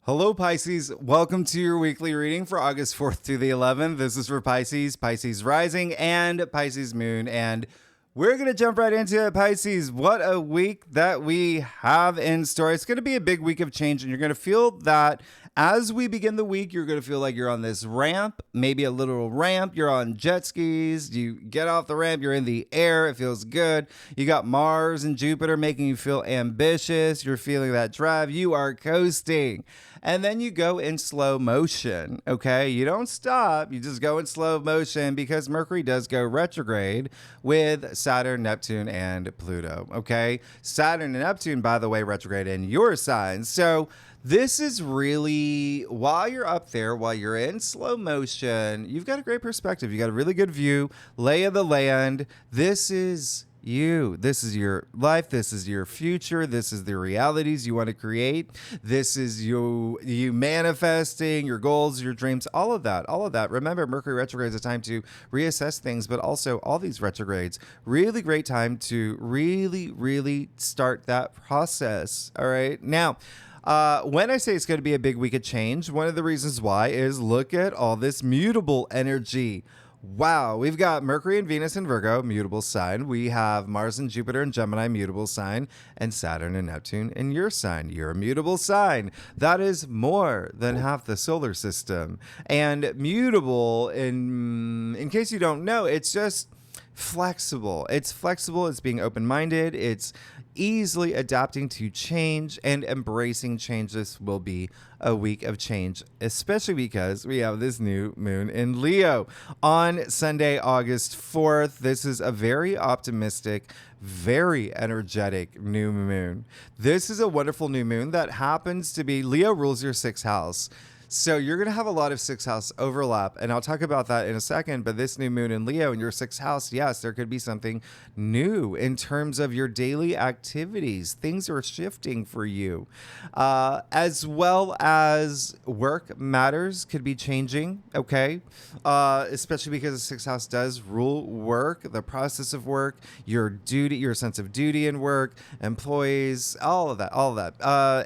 Hello, Pisces. Welcome to your weekly reading for August 4th through the 11th. This is for Pisces, Pisces rising, and Pisces moon. And we're going to jump right into it, Pisces. What a week that we have in store. It's going to be a big week of change, and you're going to feel that as we begin the week, you're going to feel like you're on this ramp, maybe a literal ramp. You're on jet skis. You get off the ramp. You're in the air. It feels good. You got Mars and Jupiter making you feel ambitious. You're feeling that drive. You are coasting. And then you go in slow motion, okay? You don't stop. You just go in slow motion because Mercury does go retrograde with Saturn, Neptune, and Pluto, okay? Saturn and Neptune, by the way, retrograde in your sign. So this is really, while you're up there, while you're in slow motion, you've got a great perspective. You got a really good view, lay of the land. This is you. This is your life. This is your future. This is the realities you want to create. This is you manifesting your goals, your dreams, all of that. Remember, Mercury retrograde is a time to reassess things, but also all these retrogrades, really great time to really start that process. All right. Now, when I say it's going to be a big week of change, one of the reasons why is look at all this mutable energy. Wow, we've got Mercury and Venus in Virgo, mutable sign. We have Mars and Jupiter in Gemini, mutable sign, and Saturn and Neptune in your sign. You're a mutable sign. That is more than half the solar system. And mutable, in case you don't know, it's just flexible. It's flexible. It's being open-minded. It's easily adapting to change and embracing change. This will be a week of change, especially because we have this new moon in Leo on Sunday, August 4th. This is a very optimistic, very energetic new moon. This is a wonderful new moon that happens to be Leo rules your sixth house. So you're going to have a lot of sixth house overlap, and I'll talk about that in a second. But this new moon in Leo in your sixth house, yes, there could be something new in terms of your daily activities. Things are shifting for you, as well as work matters could be changing, okay? Especially because the sixth house does rule work, the process of work, your duty, your sense of duty in work, employees, all of that.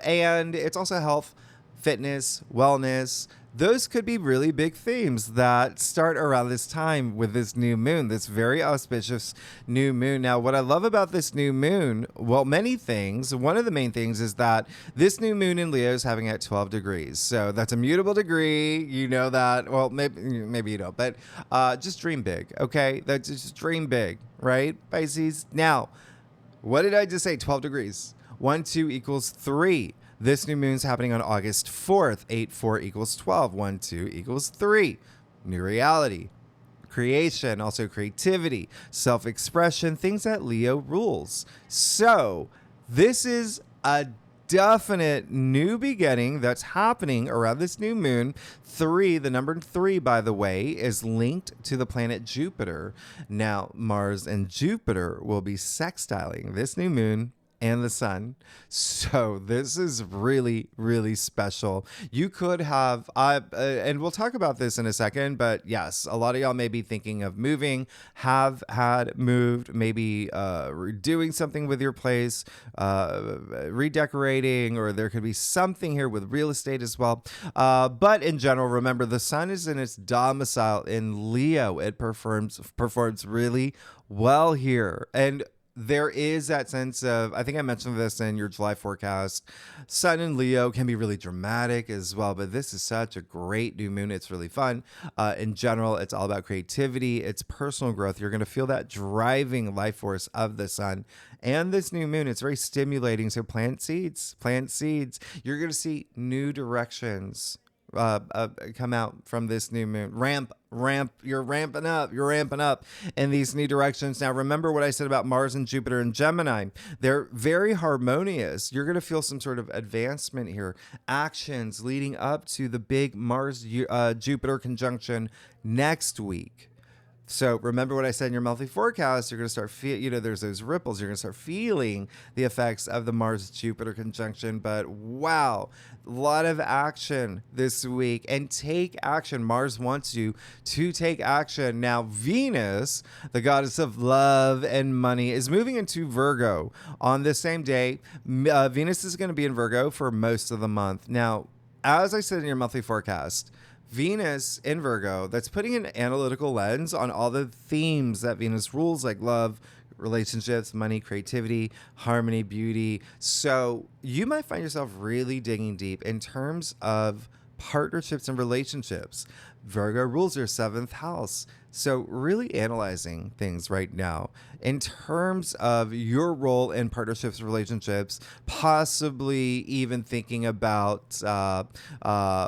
And it's also health, fitness, wellness. Those could be really big themes that start around this time with this new moon, this very auspicious new moon. Now, what I love about this new moon, well, many things. One of the main things is that this new moon in Leo is having at 12 degrees. So that's a mutable degree. You know that. Well, maybe you don't, but just dream big, okay? That's just dream big, right, Pisces? Now, what did I just say? 12 degrees. 1, 2 equals 3. This new moon's happening on August 4th. 8, 4 equals 12. 1, 2 equals 3. New reality, creation, also creativity, self-expression, things that Leo rules. So this is a definite new beginning that's happening around this new moon. 3, the number 3, by the way, is linked to the planet Jupiter. Now, Mars and Jupiter will be sextiling this new moon and the sun. So this is really, really special. You could have, and we'll talk about this in a second, but yes, a lot of y'all may be thinking of moving, have had moved, maybe doing something with your place, redecorating, or there could be something here with real estate as well. But in general, remember, the sun is in its domicile in Leo. It performs really well here. And there is that sense of, I think I mentioned this in your July forecast, Sun in Leo can be really dramatic as well, but this is such a great new moon. It's really fun. In general, it's all about creativity. It's personal growth. You're going to feel that driving life force of the sun and this new moon. It's very stimulating. So plant seeds. You're going to see new directions come out from this new moon. Ramp. You're ramping up in these new directions. Now, remember what I said about Mars and Jupiter and Gemini. They're very harmonious. You're going to feel some sort of advancement here. Actions leading up to the big Mars Jupiter conjunction next week. So remember what I said in your monthly forecast, you're going to start there's those ripples. You're going to start feeling the effects of the Mars-Jupiter conjunction. But wow, a lot of action this week. And take action. Mars wants you to take action. Now, Venus, the goddess of love and money, is moving into Virgo on the same day. Venus is going to be in Virgo for most of the month. Now, as I said in your monthly forecast, Venus in Virgo, that's putting an analytical lens on all the themes that Venus rules, like love, relationships, money, creativity, harmony, beauty. So you might find yourself really digging deep in terms of partnerships and relationships. Virgo rules your seventh house. So really analyzing things right now in terms of your role in partnerships, relationships, possibly even thinking about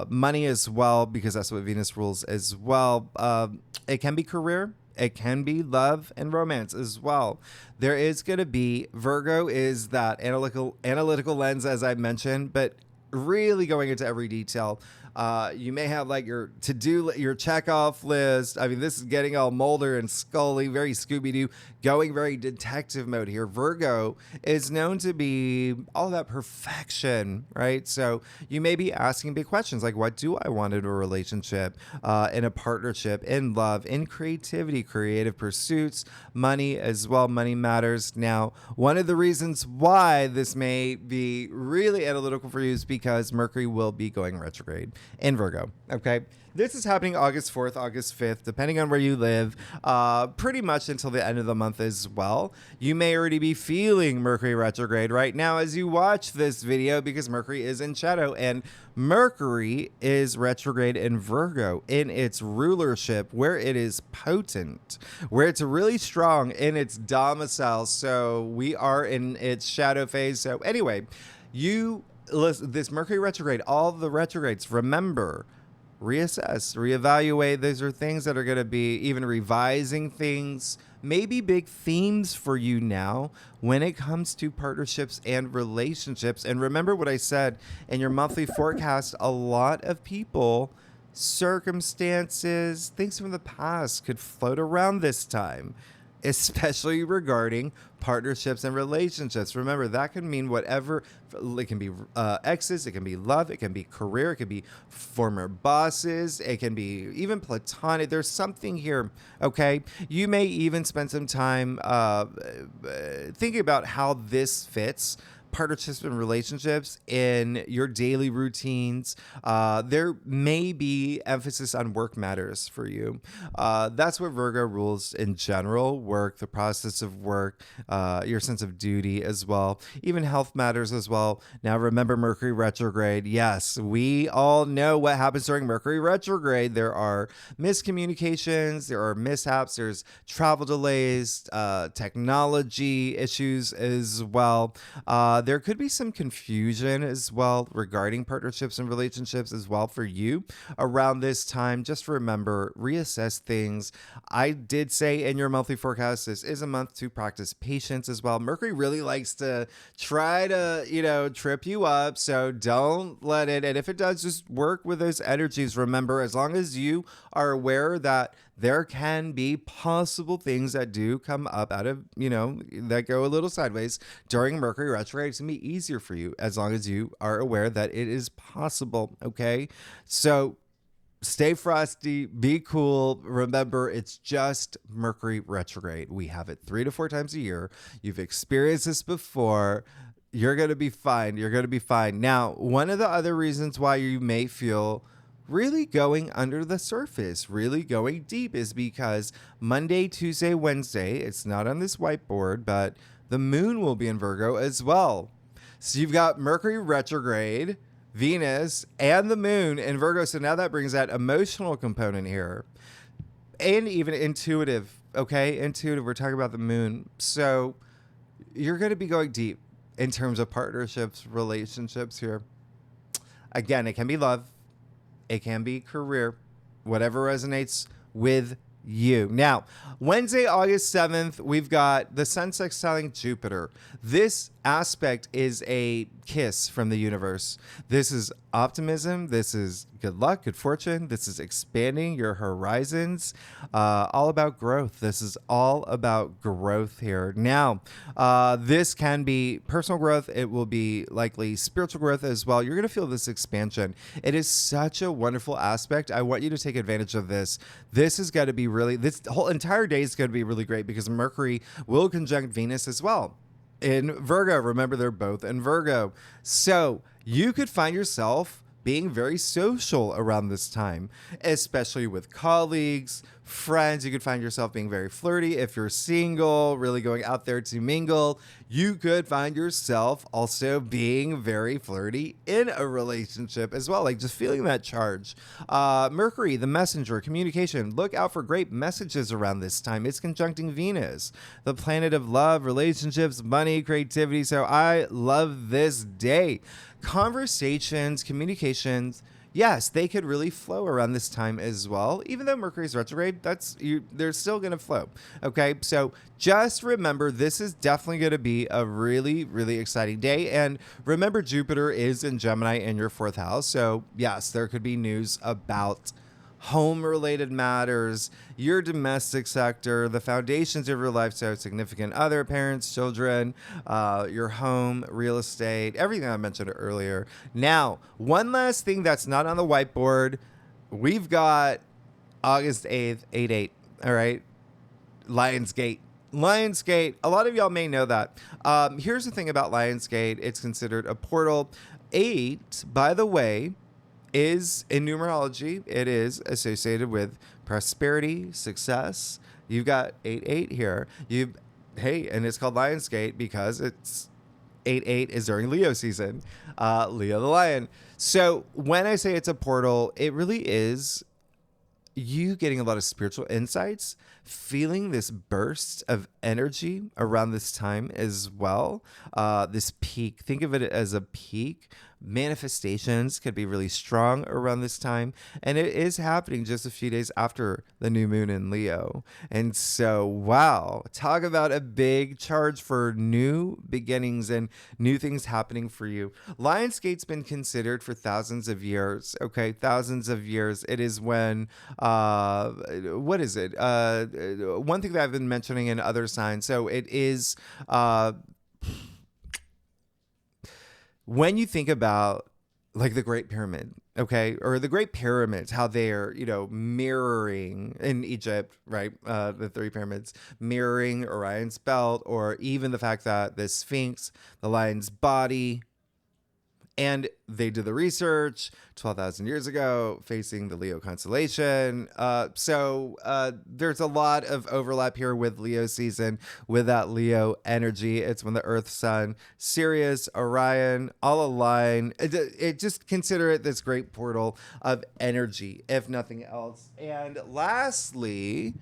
money as well, because that's what Venus rules as well. It can be career. It can be love and romance as well. There is going to be, Virgo is that analytical lens, as I mentioned, but really going into every detail. You may have like your your check off list. I mean, this is getting all Mulder and Scully, very Scooby-Doo, going very detective mode here. Virgo is known to be all about perfection, right? So you may be asking big questions like, what do I want in a relationship, in a partnership, in love, in creativity, creative pursuits, money as well. Money matters. Now, one of the reasons why this may be really analytical for you is because Mercury will be going retrograde in Virgo. Okay. This is happening August 4th, August 5th, depending on where you live, pretty much until the end of the month as well. You may already be feeling Mercury retrograde right now as you watch this video, because Mercury is in shadow, and Mercury is retrograde in Virgo in its rulership, where it is potent, where it's really strong in its domicile. So we are in its shadow phase. So anyway, this Mercury retrograde, all the retrogrades, remember, reassess, reevaluate. Those are things that are going to be even revising things, maybe big themes for you now when it comes to partnerships and relationships. And remember what I said in your monthly forecast, a lot of people, circumstances, things from the past could float around this time, especially regarding partnerships and relationships. Remember, that can mean whatever. It can be exes, it can be love, it can be career, it can be former bosses, it can be even platonic. There's something here, okay? You may even spend some time thinking about how this fits partnerships and relationships in your daily routines. There may be emphasis on work matters for you. That's what Virgo rules in general: work, the process of work, your sense of duty as well. Even health matters as well. Now remember, Mercury retrograde. Yes, we all know what happens during Mercury retrograde. There are miscommunications, there are mishaps, there's travel delays, technology issues as well. There could be some confusion as well regarding partnerships and relationships as well for you around this time. Just remember, reassess things. I did say in your monthly forecast, this is a month to practice patience as well. Mercury really likes to try to, trip you up. So don't let it. And if it does, just work with those energies. Remember, as long as you are aware that there can be possible things that do come up out of, that go a little sideways during Mercury retrograde, it's going to be easier for you as long as you are aware that it is possible. Okay. So stay frosty, be cool. Remember, it's just Mercury retrograde. We have it 3 to 4 times a year. You've experienced this before. You're going to be fine. You're going to be fine. Now, one of the other reasons why you may feel really going under the surface, really going deep, is because Monday, Tuesday, Wednesday, it's not on this whiteboard, but the moon will be in Virgo as well. So you've got Mercury retrograde, Venus, and the moon in Virgo. So now that brings that emotional component here, and even intuitive. Okay, intuitive. We're talking about the moon. So you're going to be going deep in terms of partnerships, relationships here. Again, it can be love, it can be career, whatever resonates with you. Now, Wednesday, August 7th, we've got the Sun sextiling Jupiter. This aspect is a kiss from the universe. This is optimism. This is good luck, good fortune. This is expanding your horizons, all about growth. This is all about growth here. Now, this can be personal growth. It will be likely spiritual growth as well. You're going to feel this expansion. It is such a wonderful aspect. I want you to take advantage of this. This is going to be this whole entire day is going to be really great because Mercury will conjunct Venus as well in Virgo. Remember, they're both in Virgo. So you could find yourself being very social around this time, especially with colleagues, friends. You could find yourself being very flirty. If you're single, really going out there to mingle, you could find yourself also being very flirty in a relationship as well, like just feeling that charge. Mercury, the messenger, communication. Look out for great messages around this time. It's conjuncting Venus, the planet of love, relationships, money, creativity. So I love this day. Conversations, communications, yes, they could really flow around this time as well. Even though Mercury's retrograde, they're still going to flow. Okay, so just remember, this is definitely going to be a really, really exciting day. And remember, Jupiter is in Gemini in your 4th house. So yes, there could be news about home-related matters, your domestic sector, the foundations of your life, so significant other, parents, children, your home, real estate, everything I mentioned earlier. Now, one last thing that's not on the whiteboard. We've got August 8th, 8/8, all right? Lionsgate. Lionsgate. A lot of y'all may know that. Here's the thing about Lionsgate. It's considered a portal. 8, by the way, is in numerology, it is associated with prosperity, success. You've got 8/8 here. And it's called Lionsgate because it's 8/8 is during Leo season, Leo the lion. So when I say it's a portal, it really is you getting a lot of spiritual insights, feeling this burst of energy around this time as well. This peak, think of it as a peak. Manifestations could be really strong around this time, and it is happening just a few days after the new moon in Leo. And so, wow, talk about a big charge for new beginnings and new things happening for you. Lionsgate's been considered for thousands of years. Okay, thousands of years. It is when what is it? One thing that I've been mentioning in other signs. So it is when you think about like the Great Pyramid, okay, or the Great Pyramids, how they're, mirroring in Egypt, right? The 3 pyramids mirroring Orion's belt, or even the fact that the Sphinx, the lion's body, and they did the research 12,000 years ago facing the Leo constellation. So there's a lot of overlap here with Leo season, with that Leo energy. It's when the Earth, Sun, Sirius, Orion all align. It just consider it this great portal of energy, if nothing else. And lastly,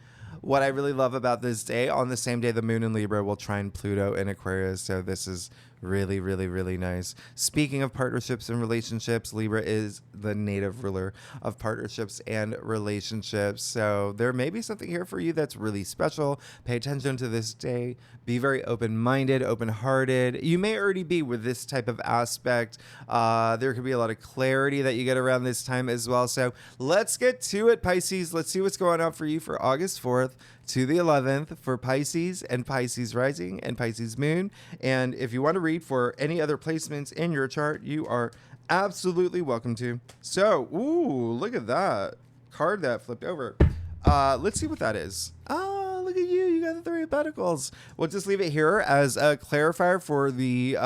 what I really love about this day, on the same day the moon in Libra will trine Pluto in Aquarius. So this is really, really, really nice. Speaking of partnerships and relationships, Libra is the native ruler of partnerships and relationships. So there may be something here for you that's really special. Pay attention to this day. Be very open-minded, open-hearted. You may already be with this type of aspect. There could be a lot of clarity that you get around this time as well. So let's get to it, Pisces. Let's see what's going on for you for August 4th to the 11th for Pisces and Pisces rising and Pisces moon. And if you want to read for any other placements in your chart, you are absolutely welcome to. So, ooh, look at that card that flipped over. Let's see what that is. Look at you. You got the 3 of Pentacles. We'll just leave it here as a clarifier for the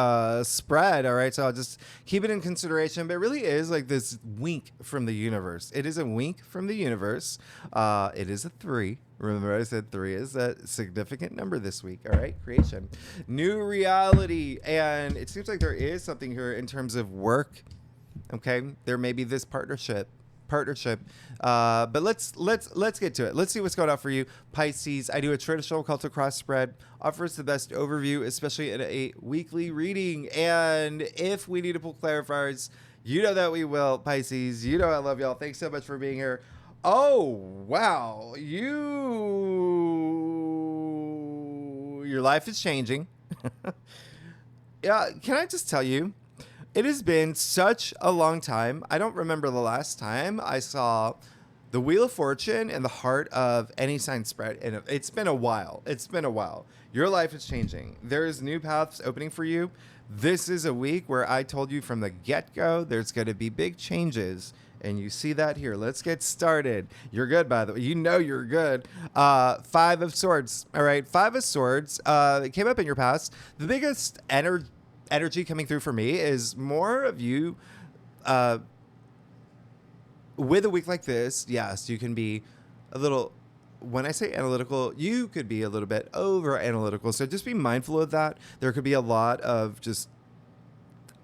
spread. All right. So I'll just keep it in consideration. But it really is like this wink from the universe. It is a wink from the universe. It is a 3. Remember, I said 3 is a significant number this week. All right. Creation. New reality. And it seems like there is something here in terms of work. Okay. There may be this partnership. But let's get to it. Let's see what's going on for you, Pisces. I do a traditional occult cross spread, offers the best overview, especially in a weekly reading. And if we need to pull clarifiers, you know that we will, Pisces. You know I love y'all. Thanks so much for being here. Oh wow, your life is changing. Yeah, can I just tell you? It has been such a long time. I don't remember the last time I saw the Wheel of Fortune in the heart of any sign spread. And it's been a while. Your life is changing. There's new paths opening for you. This is a week where I told you from the get-go, there's going to be big changes. And you see that here. Let's get started. You're good, by the way. You know you're good. 5 of Swords. All right. 5 of Swords. It came up in your past. The biggest energy coming through for me is more of you with a week like this, yes, you can be a little, when I say analytical, you could be a little bit over analytical. So just be mindful of that. There could be a lot of just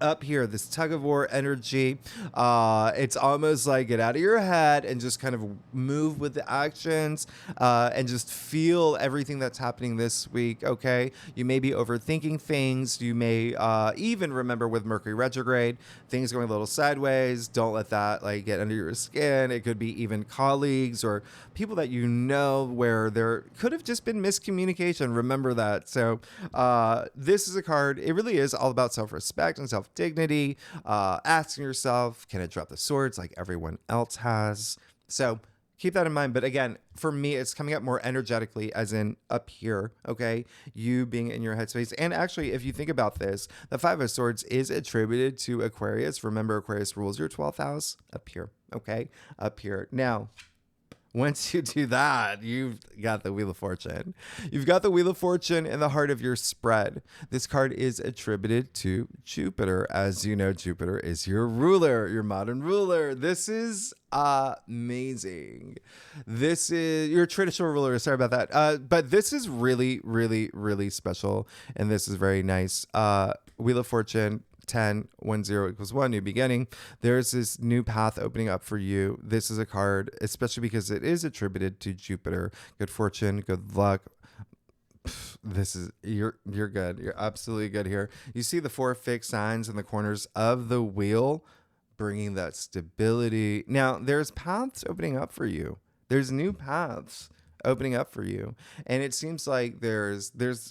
up here, this tug of war energy. It's almost like get out of your head and just kind of move with the actions, and just feel everything that's happening this week. Okay, you may be overthinking things. You may even remember with Mercury retrograde, things going a little sideways. Don't let that like get under your skin. It could be even colleagues or people that you know where there could have just been miscommunication. Remember that. So this is a card. It really is all about self-respect and self-dignity. Asking yourself, can I drop the swords like everyone else has? So keep that in mind. But again, for me, it's coming up more energetically, as in up here, okay? You being in your headspace. And actually, if you think about this, the Five of Swords is attributed to Aquarius. Remember, Aquarius rules your 12th house up here, okay? Up here. Now, once you do that, you've got the Wheel of Fortune. You've got the Wheel of Fortune in the heart of your spread. This card is attributed to Jupiter. As you know, Jupiter is your ruler, your modern ruler. This is amazing. This is your traditional ruler. Sorry about that. But this is really, really, really special. And this is very nice. Wheel of Fortune. 10, 1, 0 equals 1, new beginning. There's this new path opening up for you. This is a card, especially because it is attributed to Jupiter. Good fortune, good luck. This is, you're good. You're absolutely good here. You see the 4 fixed signs in the corners of the wheel, bringing that stability. Now, there's paths opening up for you. There's new paths opening up for you, and it seems like there's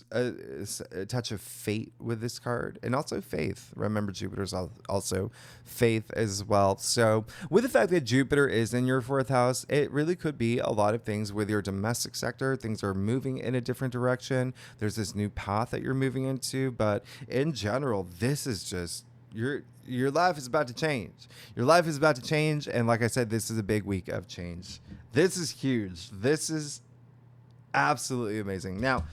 a touch of fate with this card, and also faith. Remember, Jupiter's also faith as well. So with the fact that Jupiter is in your 4th house, it really could be a lot of things with your domestic sector. Things are moving in a different direction. There's this new path that you're moving into, but in general, this is just your life is about to change. Your life is about to change. And like I said, this is a big week of change. This is huge. This is absolutely amazing. Now,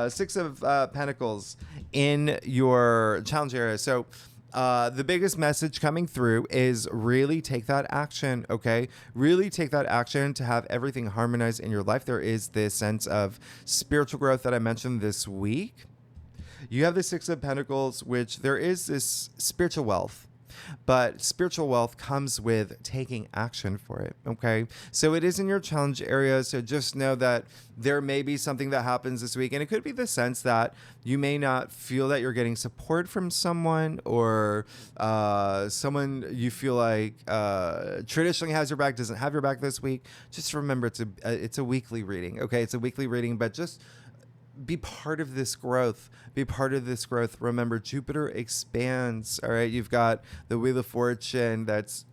6 of Pentacles in your challenge area. So the biggest message coming through is really take that action, okay? Really take that action to have everything harmonized in your life. There is this sense of spiritual growth that I mentioned this week. You have the 6 of Pentacles, which there is this spiritual wealth, but spiritual wealth comes with taking action for it, okay? So it is in your challenge area, so just know that there may be something that happens this week, and it could be the sense that you may not feel that you're getting support from someone, or someone you feel like traditionally has your back doesn't have your back this week. Just remember, it's a weekly reading, okay? It's a weekly reading, but just be part of this growth. Be part of this growth. Remember, Jupiter expands. All right. You've got the Wheel of Fortune that's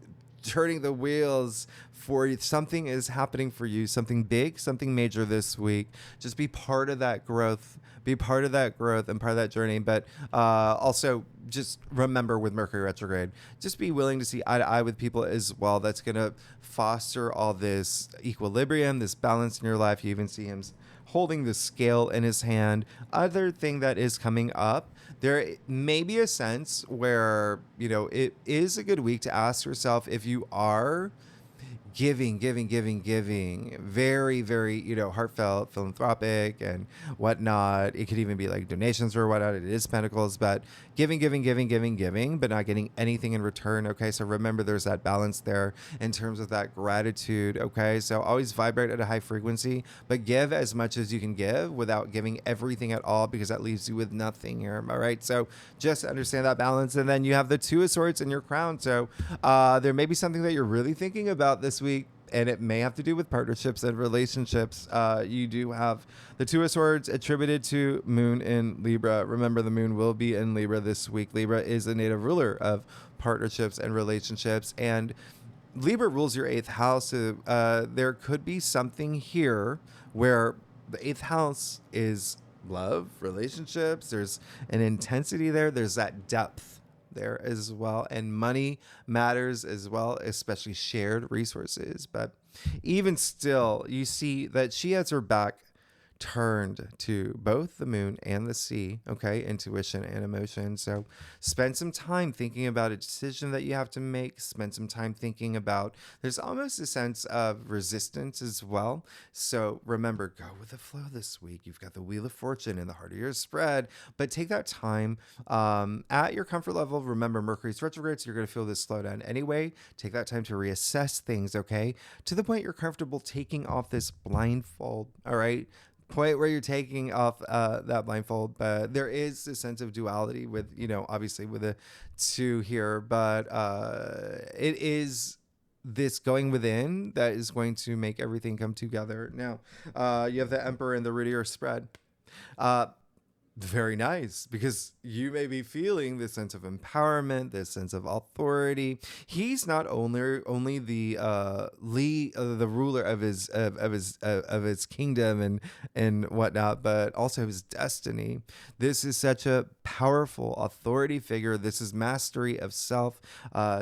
turning the wheels for you. Something is happening for you. Something big, something major this week. Just be part of that growth. Be part of that growth and part of that journey. But also just remember, with Mercury retrograde, just be willing to see eye to eye with people as well. That's going to foster all this equilibrium, this balance in your life. You even see him holding the scale in his hand. Other thing that is coming up, there may be a sense where, it is a good week to ask yourself if you are giving, very, very, heartfelt, philanthropic and whatnot. It could even be like donations or whatnot. It is Pentacles, but giving, but not getting anything in return. Okay. So remember, there's that balance there in terms of that gratitude. Okay. So always vibrate at a high frequency, but give as much as you can give without giving everything at all, because that leaves you with nothing here. All right. So just understand that balance. And then you have the 2 of Swords in your crown. So there may be something that you're really thinking about this week, and it may have to do with partnerships and relationships. You do have the 2 of Swords attributed to Moon in Libra. Remember, the Moon will be in Libra this week. Libra is the native ruler of partnerships and relationships, and Libra rules your 8th house. There could be something here where the 8th house is love, relationships. There's an intensity there. There's that depth there as well, and money matters as well, especially shared resources. But even still, you see that she has her back turned to both the moon and the sea, okay? Intuition and emotion. So spend some time thinking about a decision that you have to make. Spend some time thinking about, there's almost a sense of resistance as well. So remember, go with the flow this week. You've got the Wheel of Fortune in the heart of your spread, but take that time at your comfort level. Remember, Mercury's retrograde, so you're going to feel this slowdown anyway. Take that time to reassess things, okay? To the point you're comfortable taking off this blindfold, all right? Point where you're taking off that blindfold, but there is a sense of duality with, obviously with the two here, but it is this going within that is going to make everything come together. Now, you have the Emperor and the root of your spread. Very nice, because you may be feeling this sense of empowerment, this sense of authority. He's not only the the ruler of his kingdom and whatnot, but also his destiny. This is such a powerful authority figure. This is mastery of self,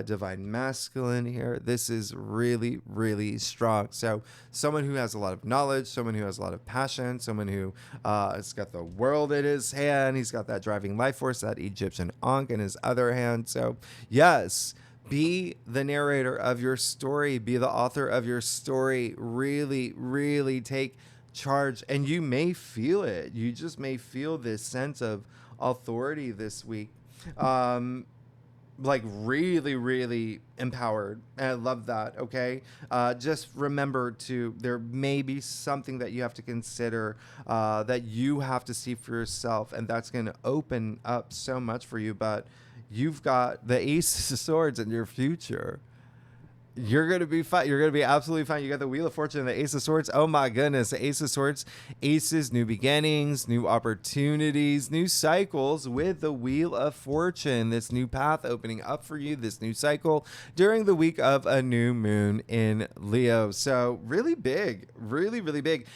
divine masculine here. This is really, really strong. So someone who has a lot of knowledge, someone who has a lot of passion, someone who has got the world in his hand. He's got that driving life force, that Egyptian Ankh in his other hand. So yes, be the narrator of your story, be the author of your story. Really, really take charge, and you may feel it. You just may feel this sense of authority this week. Like really, really empowered. And I love that. Okay. Just remember there may be something that you have to consider, that you have to see for yourself. And that's going to open up so much for you. But you've got the Ace of Swords in your future. You're going to be fine. You're going to be absolutely fine. You got the Wheel of Fortune and the Ace of Swords. Oh my goodness. The Ace of Swords, aces, new beginnings, new opportunities, new cycles with the Wheel of Fortune. This new path opening up for you, this new cycle during the week of a new moon in Leo. So really big, really, really big.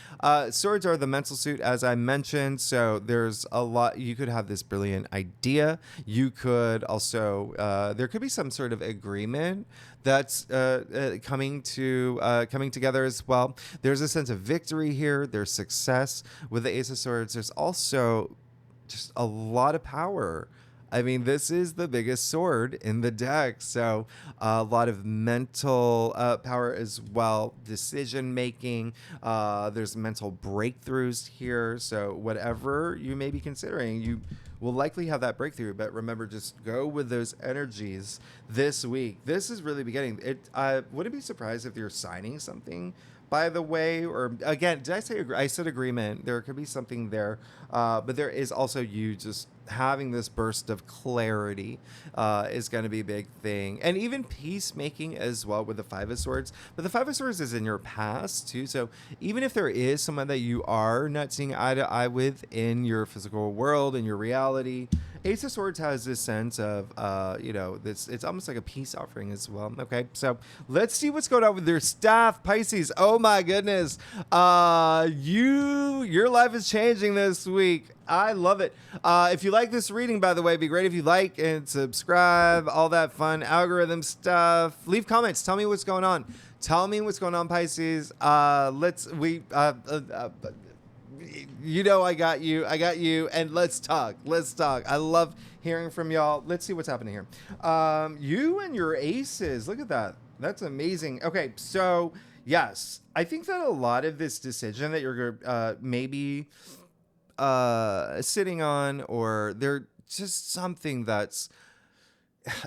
Swords are the mental suit, as I mentioned. So there's a lot. You could have this brilliant idea. You could also, there could be some sort of agreement that's coming together as well. There's a sense of victory here. There's success with the Ace of Swords. There's also just a lot of power. I mean, this is the biggest sword in the deck. So a lot of mental power as well. Decision making. There's mental breakthroughs here. So whatever you may be considering, you will likely have that breakthrough. But remember, just go with those energies this week. This is really beginning. I wouldn't be surprised if you're signing something, by the way, or again, did I say I said agreement? There could be something there, but there is also you just having this burst of clarity is going to be a big thing, and even peacemaking as well with the Five of Swords. But the Five of Swords is in your past too, so even if there is someone that you are not seeing eye to eye with in your physical world, in your reality, Ace of Swords has this sense of, this. It's almost like a peace offering as well. Okay, so let's see what's going on with your staff, Pisces. Oh my goodness, your life is changing this week. I love it. If you like this reading, by the way, it'd be great if you like and subscribe, all that fun algorithm stuff. Leave comments. Tell me what's going on. Tell me what's going on, Pisces. I got you. And let's talk. I love hearing from y'all. Let's see what's happening here. You and your aces. Look at that. That's amazing. Okay. So yes, I think that a lot of this decision that you're maybe sitting on, or they're just something that's,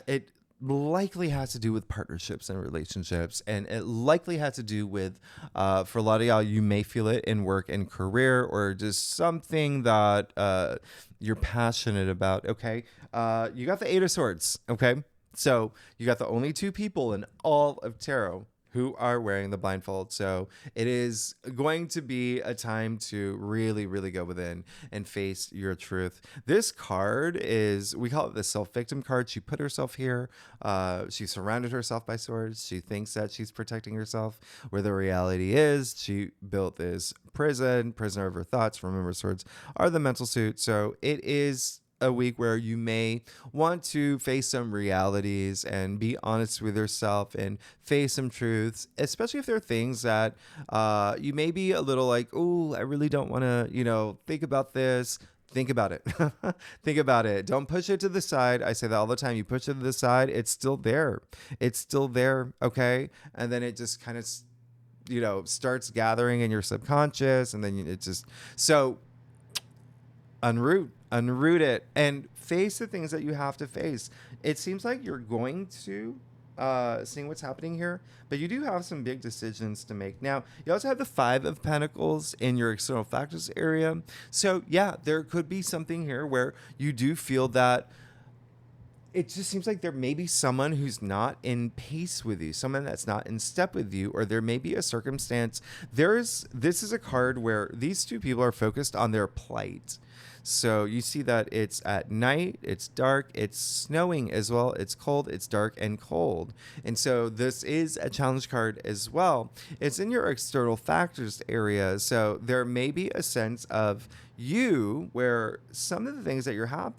it likely has to do with partnerships and relationships, and it likely has to do with, for a lot of y'all, you may feel it in work and career, or just something that you're passionate about. Okay, you got the Eight of Swords. Okay, so you got the only two people in all of tarot who are wearing the blindfold. So it is going to be a time to really, really go within and face your truth. This card is, we call it the self-victim card. She put herself here. She surrounded herself by swords. She thinks that she's protecting herself, where the reality is she built this prisoner of her thoughts. Remember, swords are the mental suit. So it is a week where you may want to face some realities and be honest with yourself and face some truths, especially if there are things that you may be a little like, oh, I really don't want to, think about this. Think about it. Think about it. Don't push it to the side. I say that all the time. You push it to the side, it's still there. It's still there. Okay. And then it just kind of, starts gathering in your subconscious. And then it just, so unroot it and face the things that you have to face. It seems like you're going to seeing what's happening here, but you do have some big decisions to make. Now, you also have the Five of Pentacles in your external factors area. So yeah, there could be something here where you do feel that it just seems like there may be someone who's not in pace with you, someone that's not in step with you, or there may be a circumstance. This is a card where these two people are focused on their plight. So you see that it's at night, it's dark, it's snowing as well, it's cold, it's dark and cold. And so this is a challenge card as well. It's in your external factors area. So there may be a sense of you where some of the things that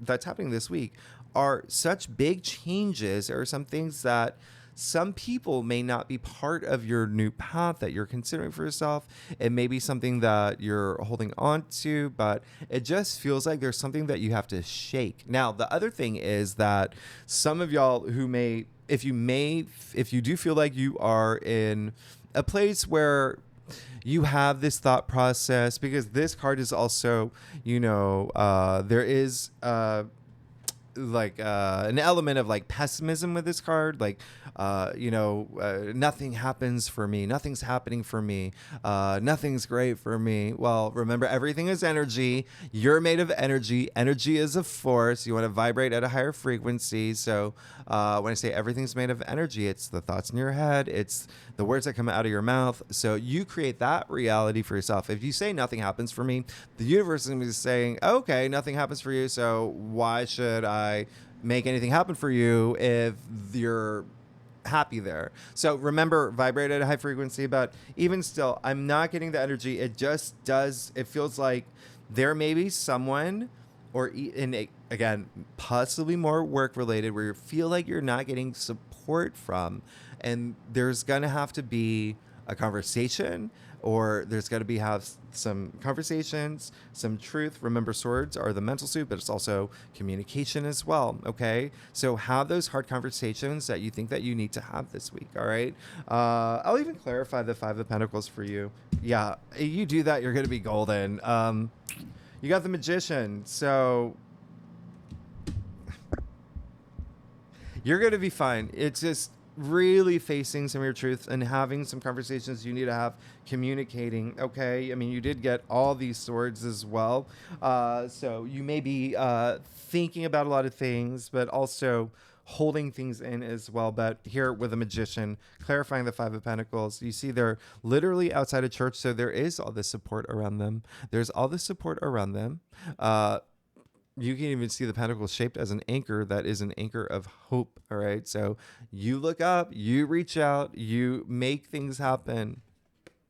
that's happening this week are such big changes, or some things that some people may not be part of your new path that you're considering for yourself. It may be something that you're holding on to, but it just feels like there's something that you have to shake. Now, the other thing is that some of y'all who may, if you do feel like you are in a place where you have this thought process, because this card is also, there is, an element of like pessimism with this card, like nothing happens for me, nothing's happening for me, nothing's great for me. Well, remember, everything is energy. You're made of energy. Energy is a force. You want to vibrate at a higher frequency. So when I say everything's made of energy, it's the thoughts in your head, it's the words that come out of your mouth. So you create that reality for yourself. If you say nothing happens for me, the universe is going to be saying, okay, nothing happens for you, so why should I make anything happen for you if you're happy there? So remember, vibrate at a high frequency. But even still, I'm not getting the energy. It just does. It feels like there may be someone, or again, possibly more work related, where you feel like you're not getting support from, and there's gonna have to be a conversation, or there's got to have some conversations, some truth. Remember, swords are the mental suit, but it's also communication as well. Okay, so have those hard conversations that you think that you need to have this week. All right, I'll even clarify the Five of Pentacles for you. Yeah, you do that, you're gonna be golden. You got the Magician, so you're gonna be fine. It's just really facing some of your truth and having some conversations you need to have, communicating. Okay, I mean, you did get all these swords as well, so you may be thinking about a lot of things, but also holding things in as well. But here with a Magician, clarifying the Five of Pentacles, you see they're literally outside of church, so there is all this support around them. There's all this support around them. You can even see the pentacles shaped as an anchor that is an anchor of hope. All right. So you look up, you reach out, you make things happen.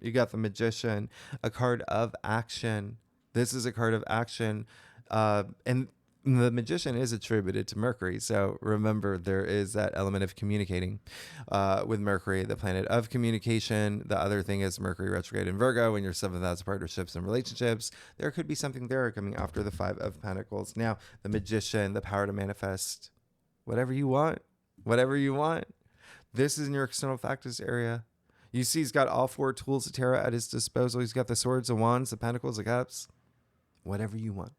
You got the Magician, a card of action. This is a card of action. And the Magician is attributed to Mercury. So remember, there is that element of communicating with Mercury, the planet of communication. The other thing is Mercury retrograde in Virgo, in your seventh house of partnerships and relationships. There could be something there coming after the Five of Pentacles. Now, the Magician, the power to manifest whatever you want, whatever you want. This is in your external factors area. You see, he's got all four tools of tarot at his disposal. He's got the swords, the wands, the pentacles, the cups, whatever you want.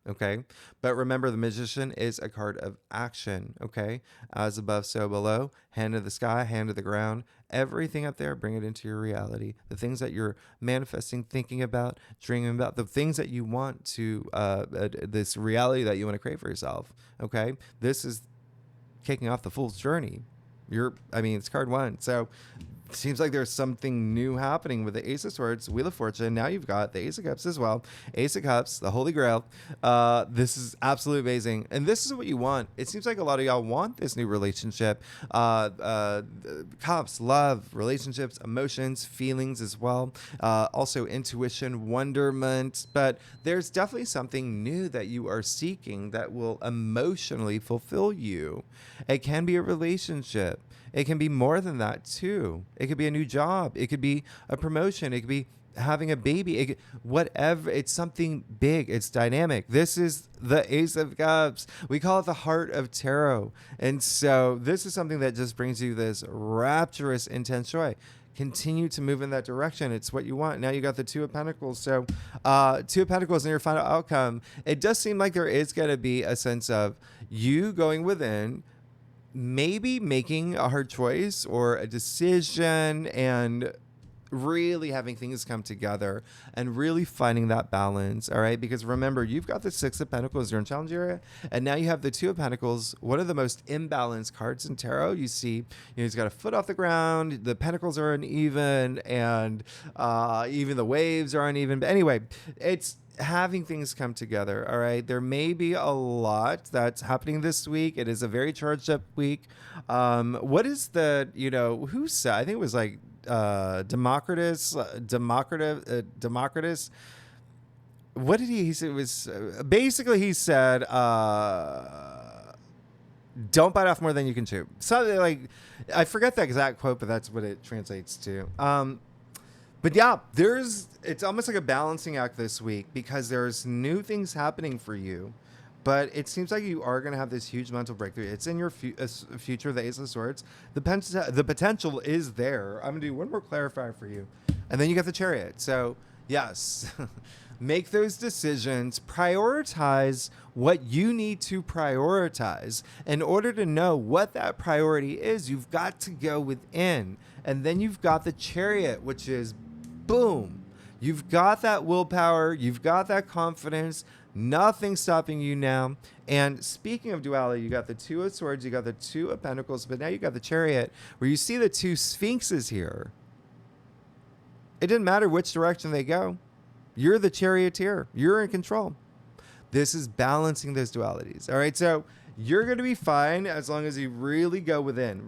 Okay. But remember, the Magician is a card of action. Okay. As above, so below. Hand to the sky, hand to the ground. Everything up there, bring it into your reality. The things that you're manifesting, thinking about, dreaming about, the things that you want to, this reality that you want to create for yourself. Okay. This is kicking off the Fool's journey. It's card one. So seems like there's something new happening with the Ace of Swords, Wheel of Fortune. Now you've got the Ace of Cups as well. Ace of Cups, the Holy Grail. This is absolutely amazing. And this is what you want. It seems like a lot of y'all want this new relationship. Cups, love, relationships, emotions, feelings as well. Also intuition, wonderment. But there's definitely something new that you are seeking that will emotionally fulfill you. It can be a relationship. It can be more than that too. It could be a new job. It could be a promotion. It could be having a baby. Whatever. It's something big. It's dynamic. This is the Ace of Cups. We call it the heart of tarot. And so this is something that just brings you this rapturous, intense joy. Continue to move in that direction. It's what you want. Now you got the Two of Pentacles. So Two of Pentacles in your final outcome. It does seem like there is going to be a sense of you going within, maybe making a hard choice or a decision and really having things come together and really finding that balance. All right. Because remember, you've got the Six of Pentacles, you're in challenge area, and now you have the Two of Pentacles, one of the most imbalanced cards in tarot. You see, he's got a foot off the ground. The pentacles are uneven, and even the waves are uneven. But anyway, it's having things come together. All right. There may be a lot that's happening this week. It is a very charged up week. What is the, who said, I think it was like, Democritus. What did he say? It was basically he said, don't bite off more than you can chew. Something like, I forget the exact quote, but that's what it translates to. But yeah, it's almost like a balancing act this week because there's new things happening for you. But it seems like you are going to have this huge mental breakthrough. It's in your future, the Ace of Swords. The potential is there. I'm going to do one more clarifier for you. And then you got the Chariot. So, yes, make those decisions. Prioritize what you need to prioritize. In order to know what that priority is, you've got to go within. And then you've got the Chariot, which is boom. You've got that willpower. You've got that confidence. Nothing stopping you now. And speaking of duality, you got the Two of Swords, you got the Two of Pentacles, but now you got the Chariot, where you see the two Sphinxes here. It didn't matter which direction they go. You're the charioteer. You're in control. This is balancing those dualities. All right, so you're going to be fine as long as you really go within,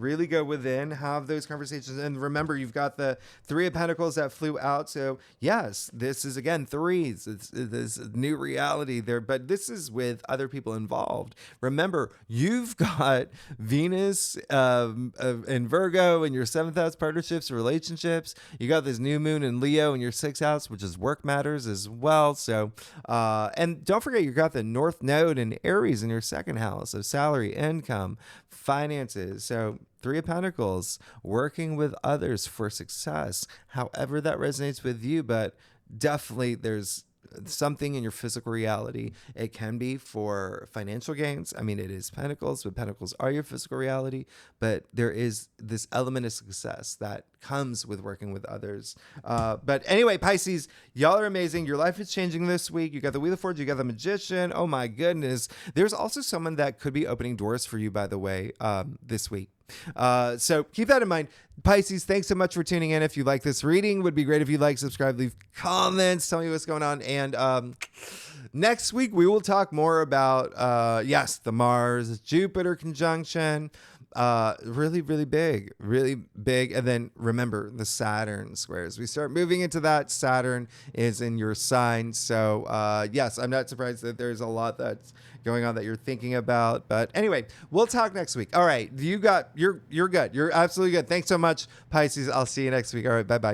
have those conversations. And remember, you've got the Three of Pentacles that flew out. So yes, this is again threes. It's this new reality there, but this is with other people involved. Remember, you've got Venus in Virgo in your 7th house, partnerships, relationships. You got this new moon in Leo in your 6th house, which is work matters as well. So, and don't forget, you got the North Node in Aries in your 2nd house. So salary, income, finances. So Three of Pentacles, working with others for success, however that resonates with you, but definitely there's something in your physical reality. It can be for financial gains. I mean, it is Pentacles, but Pentacles are your physical reality, but there is this element of success that comes with working with others. But anyway, Pisces, y'all are amazing. Your life is changing this week. You got the Wheel of Fortune, you got the Magician. Oh my goodness. There's also someone that could be opening doors for you, by the way, this week. So keep that in mind. Pisces, thanks so much for tuning in. If you like this reading, would be great if you like, subscribe, leave comments, tell me what's going on. And next week we will talk more about the Mars Jupiter conjunction. Really big. And then remember the Saturn squares. We start moving into that. Saturn is in your sign. So yes, I'm not surprised that there's a lot that's going on that you're thinking about. But anyway, we'll talk next week. All right. You're good. You're absolutely good. Thanks so much, Pisces. I'll see you next week. All right. Bye-bye.